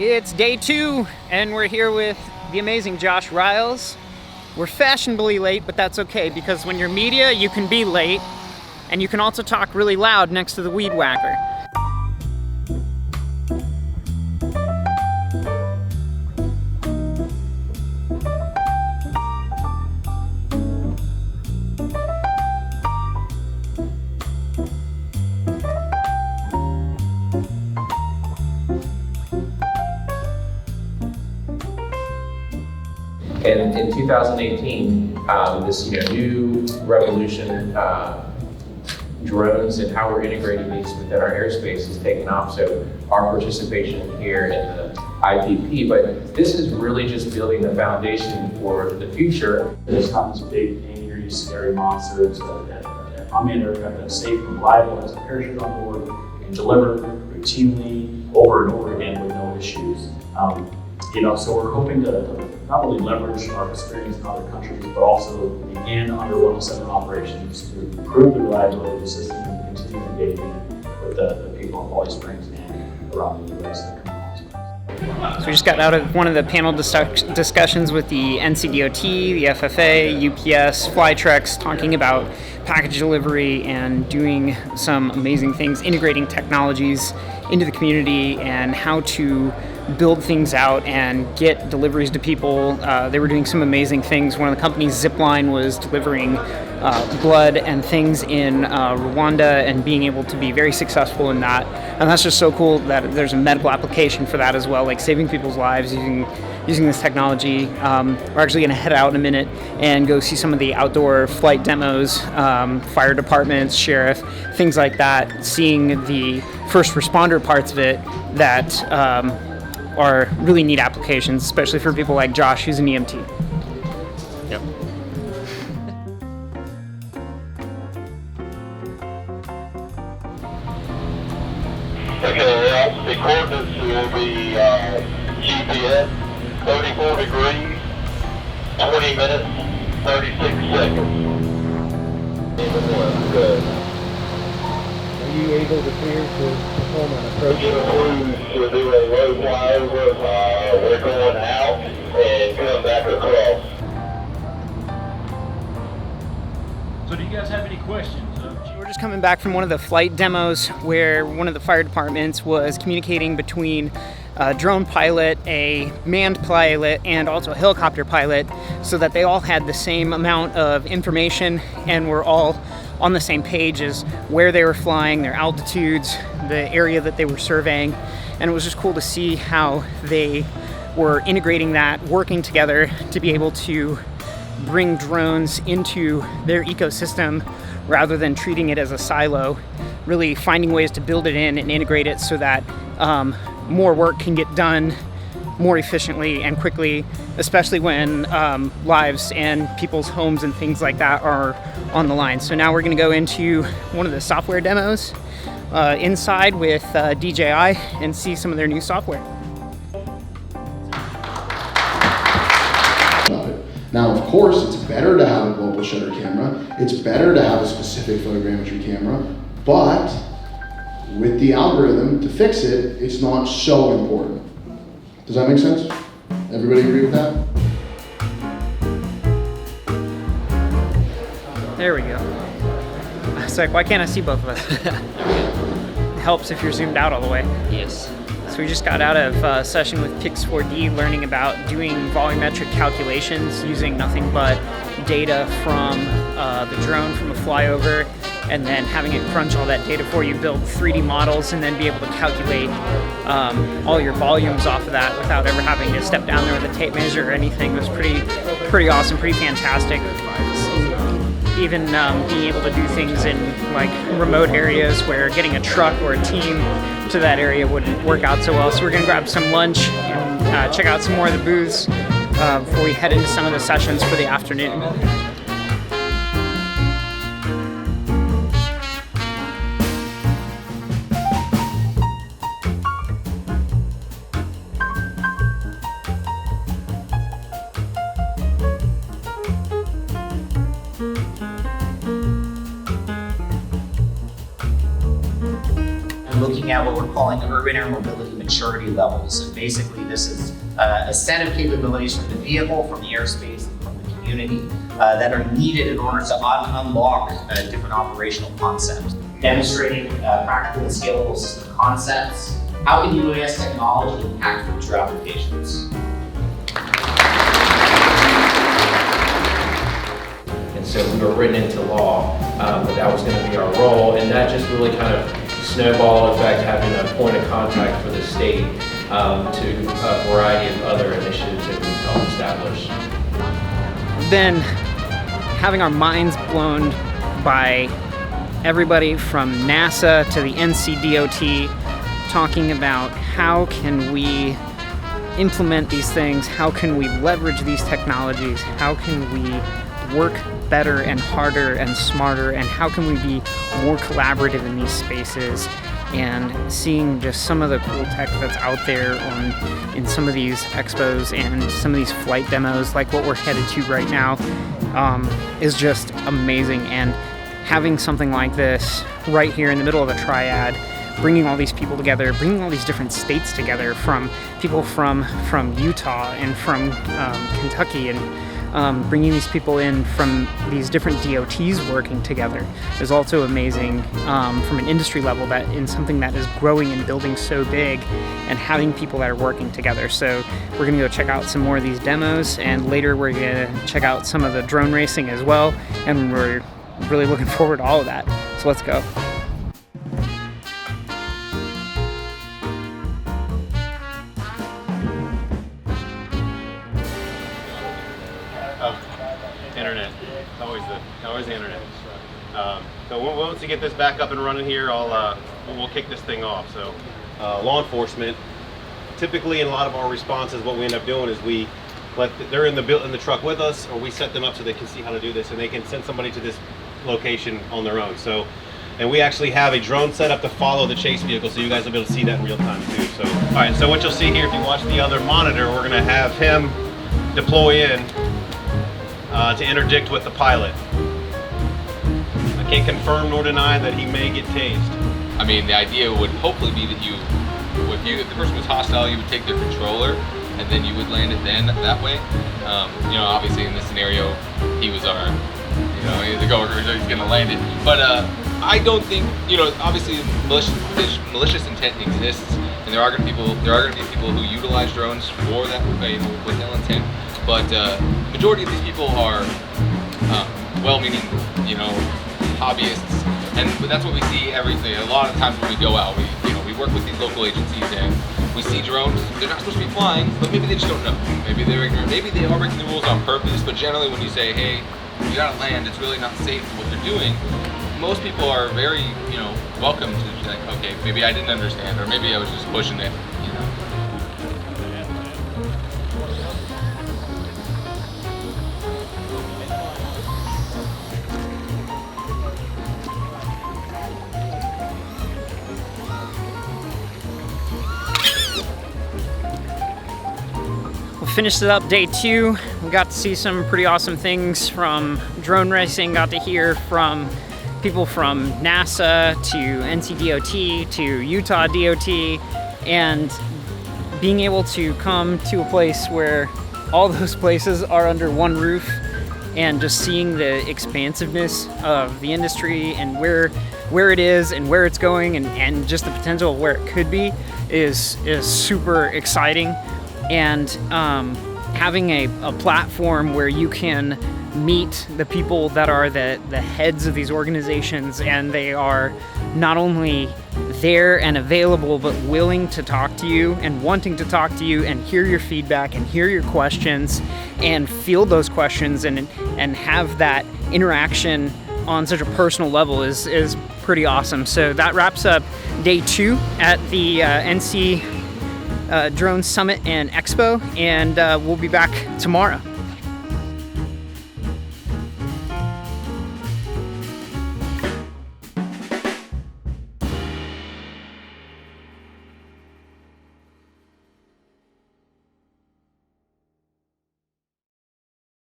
It's day 2, and we're here with the amazing Josh Riles. We're fashionably late, but that's okay, because when you're media, you can be late, and you can also talk really loud next to the weed whacker. And in 2018, this new revolution, drones and how we're integrating these within our airspace has taken off. So our participation here in the IPP, but this is really just building the foundation for the future. There's not these big, angry, scary monsters. Unmanned aircraft that's safe and reliable, has a parachute on board, it can deliver routinely over and over again with no issues. So we're hoping to not only leverage our experience in other countries, but also begin under 107 operations to improve the reliability of the system and continue engaging with the people in Valley Springs and around the U.S. that come on. So we just got out of one of the panel discussions with the NCDOT, the FFA, UPS, Flytrex, talking about package delivery and doing some amazing things, integrating technologies into the community and how to build things out and get deliveries to people. They were doing some amazing things. One of the companies, Zipline, was delivering blood and things in Rwanda and being able to be very successful in that. And that's just so cool that there's a medical application for that as well, like saving people's lives using this technology. We're actually going to head out in a minute and go see some of the outdoor flight demos, fire departments, sheriff, things like that, seeing the first responder parts of it that are really neat applications, especially for people like Josh, who's an EMT. Yep. Okay, the coordinates will be GPS, 34 degrees, 20 minutes, 36 seconds. Good. Are you able to clear to perform an approach? We'll do a low flyover. We're going out and come back across. So do you guys have any questions? We're just coming back from one of the flight demos where one of the fire departments was communicating between a drone pilot, a manned pilot, and also a helicopter pilot, so that they all had the same amount of information and were all on the same page as where they were flying, their altitudes, the area that they were surveying. And it was just cool to see how they were integrating that, working together to be able to bring drones into their ecosystem rather than treating it as a silo, really finding ways to build it in and integrate it so that more work can get done more efficiently and quickly, especially when lives and people's homes and things like that are on the line. So now we're going to go into one of the software demos inside with DJI and see some of their new software. Now, of course, it's better to have a global shutter camera. It's better to have a specific photogrammetry camera, but with the algorithm to fix it, it's not so important. Does that make sense? Everybody agree with that? There we go. I was like, why can't I see both of us? It helps if you're zoomed out all the way. Yes. So we just got out of a session with Pix4D learning about doing volumetric calculations using nothing but data from the drone from a flyover, and then having it crunch all that data for you, build 3D models, and then be able to calculate all your volumes off of that without ever having to step down there with a tape measure or anything. It was pretty awesome, pretty fantastic. Even being able to do things in like remote areas where getting a truck or a team to that area wouldn't work out so well. So we're gonna grab some lunch and check out some more of the booths before we head into some of the sessions for the afternoon. Looking at what we're calling urban air mobility maturity levels. And basically this is a set of capabilities from the vehicle, from the airspace, and from the community that are needed in order to unlock different operational concepts. Demonstrating practical and scalable system concepts. How can UAS technology impact future applications? And so we were written into law that was going to be our role, and that just really kind of snowballed effect, having a point of contact for the state to a variety of other initiatives that we've helped establish. Then having our minds blown by everybody from NASA to the NCDOT talking about how can we implement these things, how can we leverage these technologies, how can we work better and harder and smarter, and how can we be more collaborative in these spaces, and seeing just some of the cool tech that's out there in some of these expos and some of these flight demos, like what we're headed to right now, is just amazing. And having something like this right here in the middle of the triad, bringing all these people together, bringing all these different states together, from people from Utah and from Kentucky, and bringing these people in from these different DOTs working together is also amazing from an industry level, that in something that is growing and building so big, and having people that are working together. So we're gonna go check out some more of these demos, and later we're gonna check out some of the drone racing as well, and we're really looking forward to all of that. So let's go. Internet. Always the internet. So once we get this back up and running here, we'll kick this thing off. So law enforcement, typically in a lot of our responses, what we end up doing is they're in the truck with us, or we set them up so they can see how to do this, and they can send somebody to this location on their own. So, and we actually have a drone set up to follow the chase vehicle, so you guys will be able to see that in real time too. So, all right. So what you'll see here, if you watch the other monitor, we're going to have him deploy in to interdict with the pilot. I can't confirm nor deny that he may get tased. I mean, the idea would hopefully be that if the person was hostile, you would take their controller, and then you would land it then that way. Obviously in this scenario, he was he's the go-ahead, he's gonna land it. But I don't think, obviously malicious intent exists, and there are gonna be people who utilize drones for that, with ill intent. But majority of these people are well-meaning, hobbyists, and that's what we see everything. A lot of times when we go out, we work with these local agencies, and we see drones. They're not supposed to be flying, but maybe they just don't know. Maybe they're ignorant. Maybe they are breaking the rules on purpose. But generally, when you say, "Hey, you gotta land," it's really not safe for what they're doing. Most people are very, welcome to be like, "Okay, maybe I didn't understand, or maybe I was just pushing it." Finished it up day 2. We got to see some pretty awesome things from drone racing, got to hear from people from NASA to NCDOT to Utah DOT, and being able to come to a place where all those places are under one roof, and just seeing the expansiveness of the industry and where it is and where it's going, and just the potential of where it could be is super exciting. And having a platform where you can meet the people that are the heads of these organizations, and they are not only there and available, but willing to talk to you and wanting to talk to you and hear your feedback and hear your questions and field those questions and have that interaction on such a personal level is pretty awesome. So that wraps up day 2 at the NC Drone Summit and Expo, and we'll be back tomorrow.